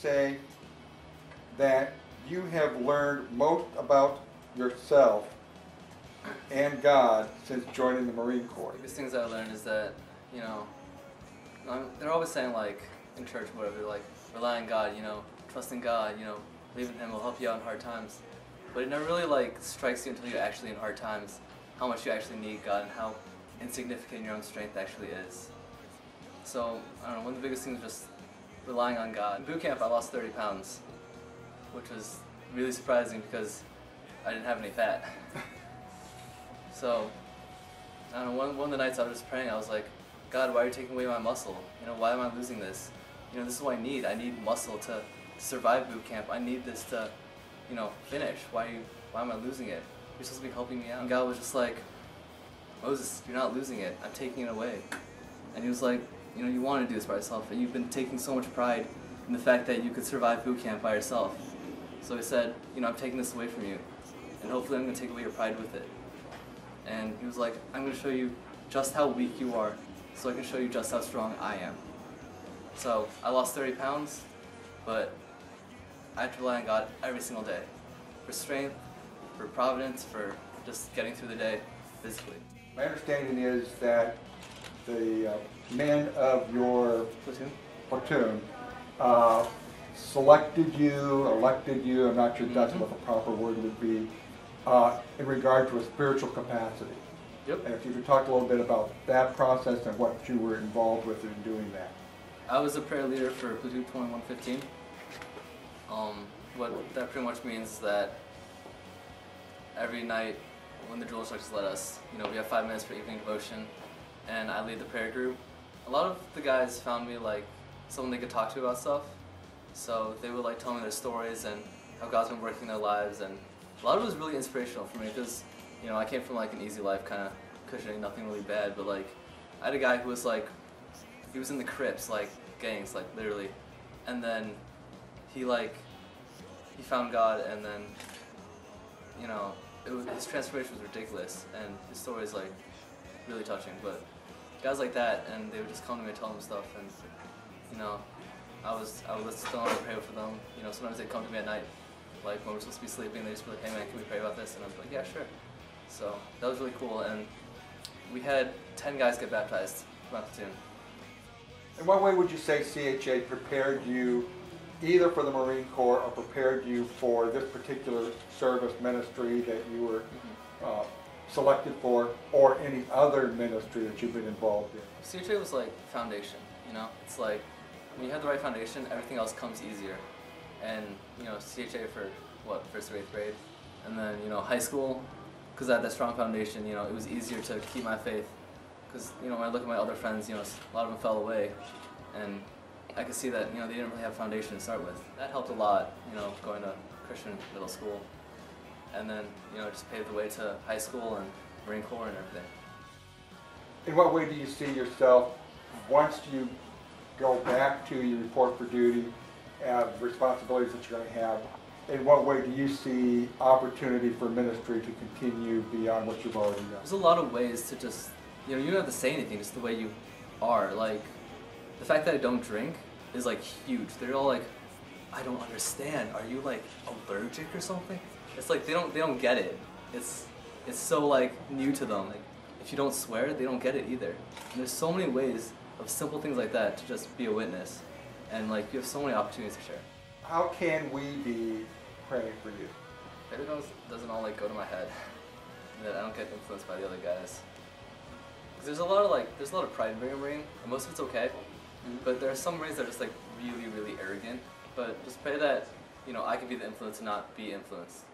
say that you have learned most about yourself and God since joining the Marine Corps? The biggest things I learned is that, they're always saying, like, in church or whatever, like, rely on God, trust in God, believe in Him, will help you out in hard times. But it never really, like, strikes you until you're actually in hard times, how much you actually need God and how insignificant your own strength actually is. So, I don't know, one of the biggest things is just relying on God. In boot camp, I lost 30 pounds, which was really surprising because I didn't have any fat. So, I don't know, one of the nights I was just praying, I was like, God, why are you taking away my muscle? Why am I losing this? This is what I need. I need muscle to survive boot camp. I need this to, finish. Why am I losing it? You're supposed to be helping me out. And God was just like, Moses, you're not losing it. I'm taking it away. And He was like, you want to do this by yourself, and you've been taking so much pride in the fact that you could survive boot camp by yourself. So He said, I'm taking this away from you, and hopefully I'm going to take away your pride with it. And He was like, I'm going to show you just how weak you are, so I can show you just how strong I am. So I lost 30 pounds, but I have to rely on God every single day for strength, for providence, for just getting through the day physically. My understanding is that the men of your platoon selected you, elected you, I'm not sure if that's what the proper word would be, in regard to a spiritual capacity. Yep. And if you could talk a little bit about that process and what you were involved with in doing that. I was a prayer leader for Platoon 2115. What that pretty much means is that every night when the drill instructors let us, we have 5 minutes for evening devotion, and I lead the prayer group. A lot of the guys found me like someone they could talk to about stuff, so they would like tell me their stories and how God's been working in their lives, and a lot of it was really inspirational for me because, I came from like an easy life, kind of cushioning, nothing really bad, but like I had a guy who was like, he was in the Crips, like gangs, like literally, and then he found God, and then, his transformation was ridiculous, and his story is like really touching. But guys like that, and they would just come to me and tell them stuff, and I would listen to them, I would pray for them. Sometimes they'd come to me at night, like when we're supposed to be sleeping, they just be like, hey man, can we pray about this? And I was like, yeah, sure. So that was really cool, and we had 10 guys get baptized from my platoon. In what way would you say CHA prepared you either for the Marine Corps or prepared you for this particular service ministry that you were selected for, or any other ministry that you've been involved in? CHA was like foundation, It's like when you have the right foundation, everything else comes easier. And, CHA for, what, 1st or 8th grade? And then, high school, because I had that strong foundation, it was easier to keep my faith. Because, when I look at my other friends, a lot of them fell away. And I could see that, they didn't really have a foundation to start with. That helped a lot, going to Christian middle school. And then, just paved the way to high school and Marine Corps and everything. In what way do you see yourself, once you go back to your report for duty and responsibilities that you're going to have, in what way do you see opportunity for ministry to continue beyond what you've already done? There's a lot of ways to just, you don't have to say anything, just the way you are. Like, the fact that I don't drink is like huge. They're all like, I don't understand. Are you like allergic or something? It's like they don't get it. It's so like new to them. Like, if you don't swear, they don't get it either. And there's so many ways of simple things like that to just be a witness. And like you have so many opportunities to share. How can we be praying for you? Maybe it doesn't all like go to my head. And that I don't get influenced by the other guys. Because there's a lot of pride in being a Marine, and most of it's okay. But there are some Marines that are just like really, really arrogant. But just pray that, I can be the influence and not be influenced.